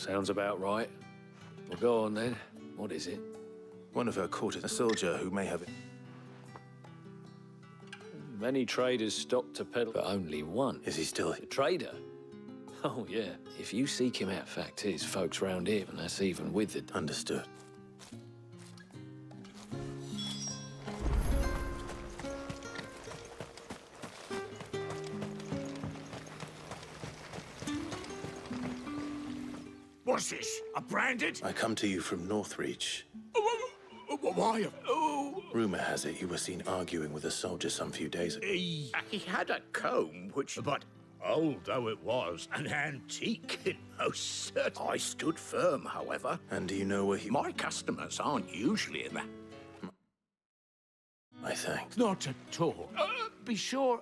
Sounds about right. Well, go on then. What is it? One of her quarters, a soldier who may have it. Many traders stopped to peddle, but only one. Is he still a trader? Oh, yeah. If you seek him out, fact is, folks round here, and that's even with it. Understood. What's this? A branded? I come to you from Northreach. Why? Rumor has it you were seen arguing with a soldier some few days ago. He had a comb, which... But old though it was, an antique, it most certainly. I stood firm, however. And do you know where he... My customers aren't usually in that. My thanks. Not at all. Be sure...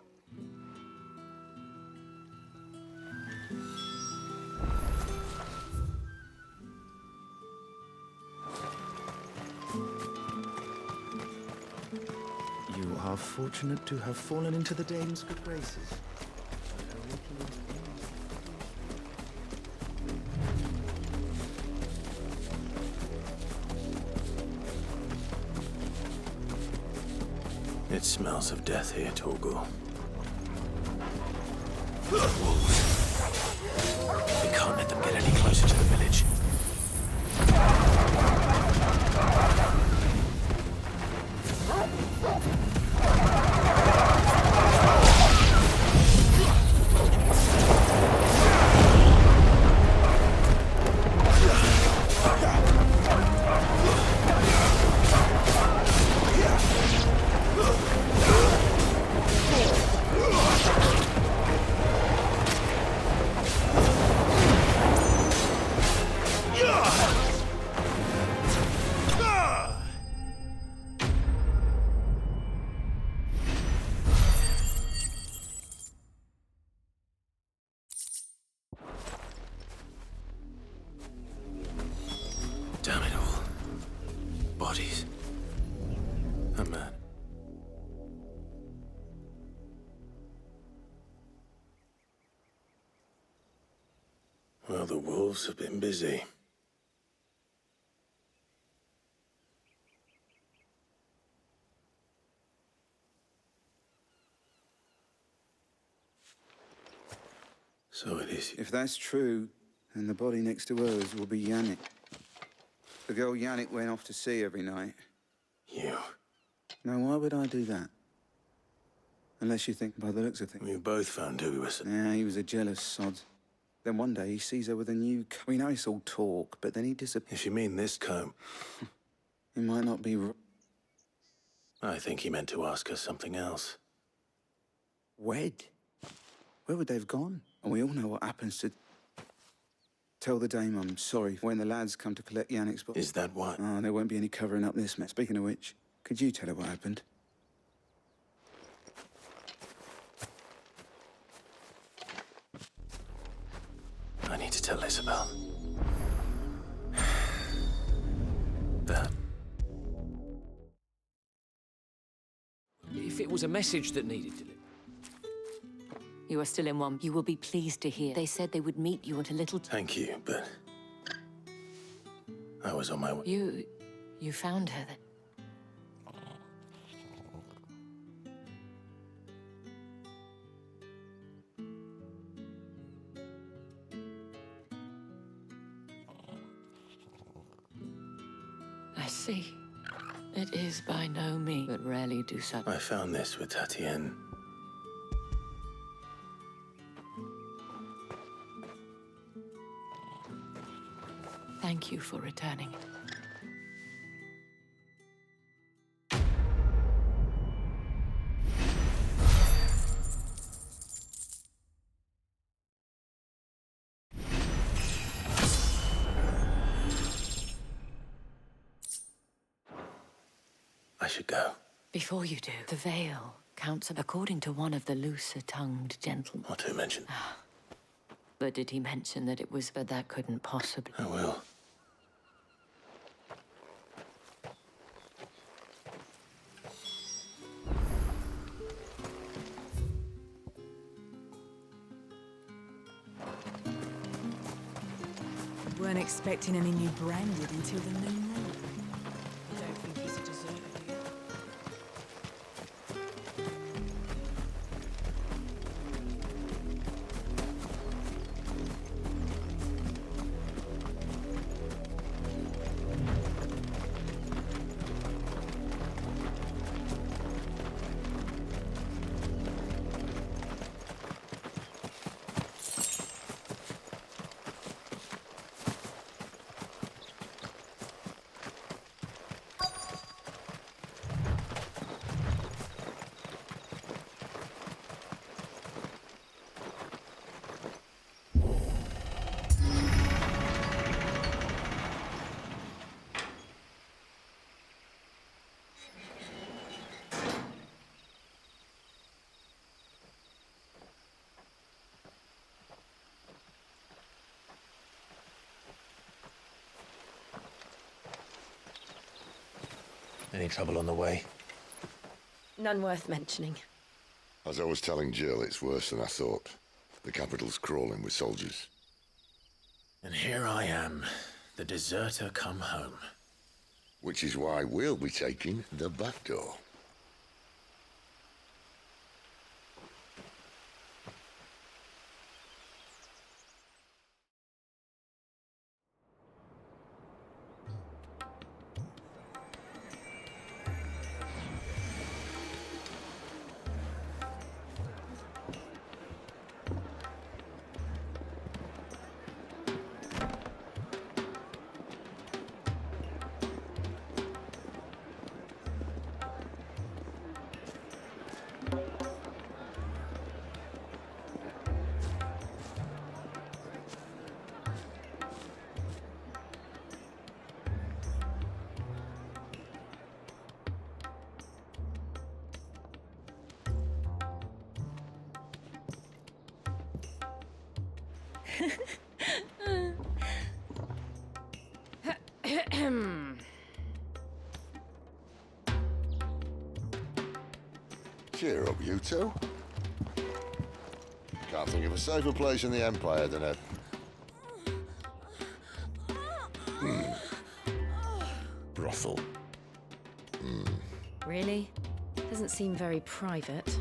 You are fortunate to have fallen into the dame's good graces. It smells of death here, Torgal. We can't let them get any closer to the village. Damn it all. Bodies. A man. Well, the wolves have been busy. So it is. If that's true, then the body next to hers will be Yannick. The girl Yannick went off to sea every night. You. Now, why would I do that? Unless you think by the looks of things. We both found who he was. Yeah, he was a jealous sod. Then one day he sees her with a new... We know it's all talk, but then he disappears. If you mean this comb... He might not be... I think he meant to ask her something else. Wed? Where would they have gone? And we all know what happens to... Tell the dame I'm sorry when the lads come to collect Yannick's body. Is that why? Oh, there won't be any covering up this mess. Speaking of which, could you tell her what happened? I need to tell Isabel. That. If it was a message that needed delivery. You are still in one. You will be pleased to hear. They said they would meet you at a little... Thank you, but... I was on my way. You found her then? I see. It is by no means, but rarely do such. I found this with Tatienne. Thank you for returning it. I should go. Before you do, the veil counts according to one of the looser-tongued gentlemen. What to mention? But did he mention that it was... But that couldn't possibly... I will. Weren't expecting any new branded until the new moon. You don't think he's a deserter, do you? Any trouble on the way? None worth mentioning. As I was telling Jill, it's worse than I thought. The capital's crawling with soldiers. And here I am, the deserter come home. Which is why we'll be taking the back door. Cheer up, you two. Can't think of a safer place in the Empire than a... brothel. Really? Doesn't seem very private.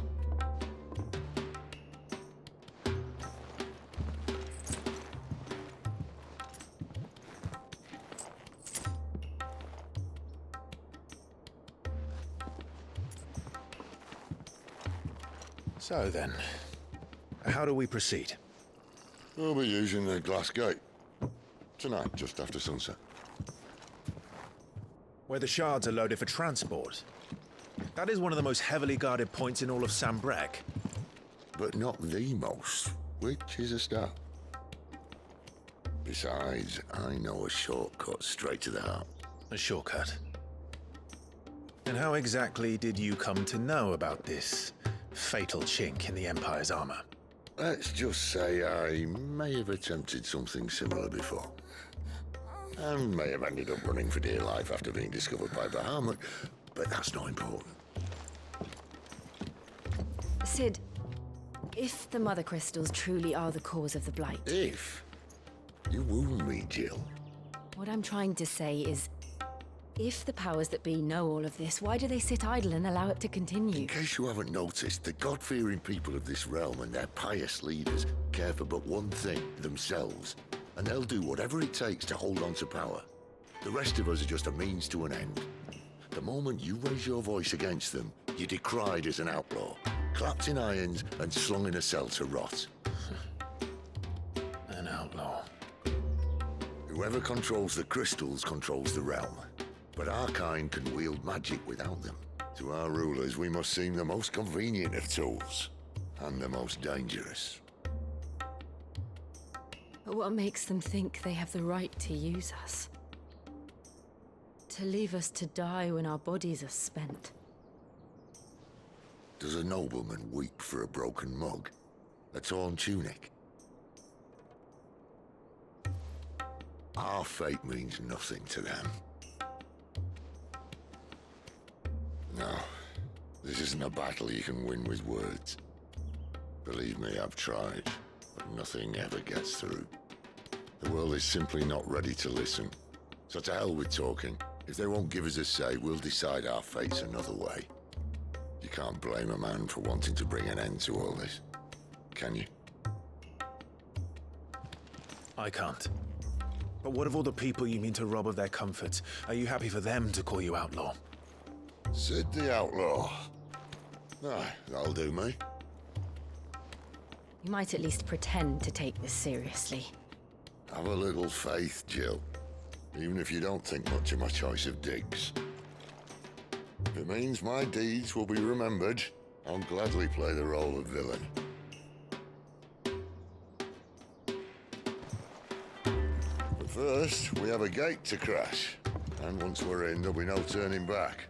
So then, how do we proceed? We'll be using the glass gate. Tonight, just after sunset. Where the shards are loaded for transport. That is one of the most heavily guarded points in all of Sambrek. But not the most, which is a start. Besides, I know a shortcut straight to the heart. A shortcut? And how exactly did you come to know about this fatal chink in the Empire's armor? Let's just say I may have attempted something similar before. And may have ended up running for dear life after being discovered by Bahamut, but that's not important. Sid, if the Mother Crystals truly are the cause of the Blight... If? You wound me, Jill. What I'm trying to say is, if the powers that be know all of this, why do they sit idle and allow it to continue? In case you haven't noticed, the God-fearing people of this realm and their pious leaders care for but one thing, themselves. And they'll do whatever it takes to hold on to power. The rest of us are just a means to an end. The moment you raise your voice against them, you're decried as an outlaw, clapped in irons and slung in a cell to rot. An outlaw. Whoever controls the crystals controls the realm. But our kind can wield magic without them. To our rulers, we must seem the most convenient of tools, and the most dangerous. But what makes them think they have the right to use us? To leave us to die when our bodies are spent? Does a nobleman weep for a broken mug? A torn tunic? Our fate means nothing to them. No, this isn't a battle you can win with words. Believe me, I've tried, but nothing ever gets through. The world is simply not ready to listen. So to hell with talking. If they won't give us a say, we'll decide our fates another way. You can't blame a man for wanting to bring an end to all this, can you? I can't. But what of all the people you mean to rob of their comforts? Are you happy for them to call you outlaw? Sid the outlaw. Aye, that'll do me. You might at least pretend to take this seriously. Have a little faith, Jill. Even if you don't think much of my choice of digs. If it means my deeds will be remembered, I'll gladly play the role of villain. But first, we have a gate to crash. And once we're in, there'll be no turning back.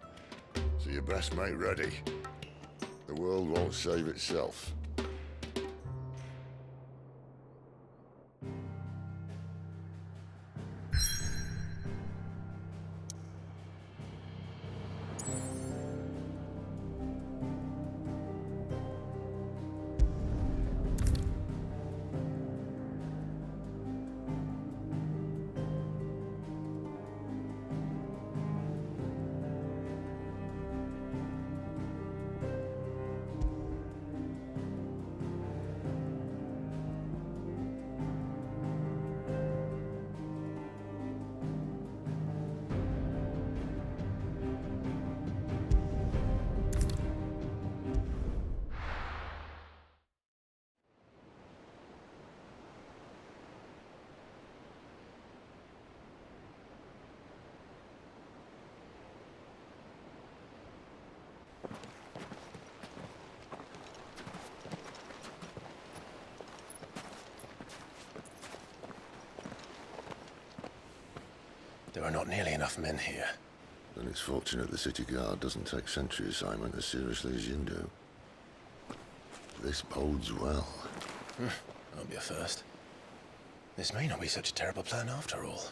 So you best make ready. The world won't save itself. There are not nearly enough men here. Then it's fortunate the city guard doesn't take sentry assignment as seriously as you do. This bodes well. That'll be a first. This may not be such a terrible plan after all.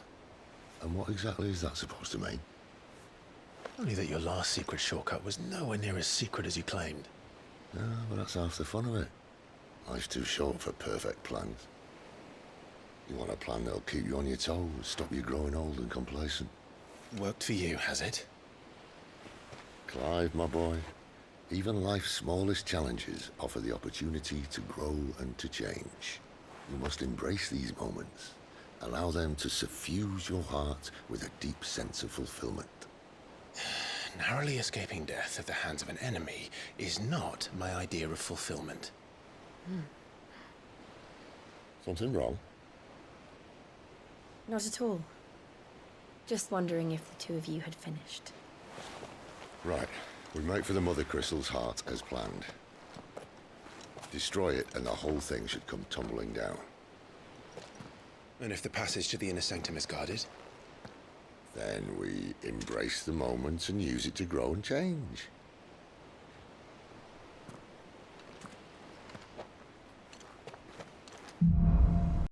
And what exactly is that supposed to mean? Only that your last secret shortcut was nowhere near as secret as you claimed. Yeah, but that's half the fun of it. Life's too short for perfect plans. You want a plan that'll keep you on your toes, stop you growing old and complacent. Worked for you, has it? Clive, my boy, even life's smallest challenges offer the opportunity to grow and to change. You must embrace these moments. Allow them to suffuse your heart with a deep sense of fulfillment. Narrowly escaping death at the hands of an enemy is not my idea of fulfillment. Something wrong? Not at all. Just wondering if the two of you had finished. Right. We make for the Mother Crystal's heart as planned. Destroy it and the whole thing should come tumbling down. And if the passage to the inner sanctum is guarded? Then we embrace the moment and use it to grow and change.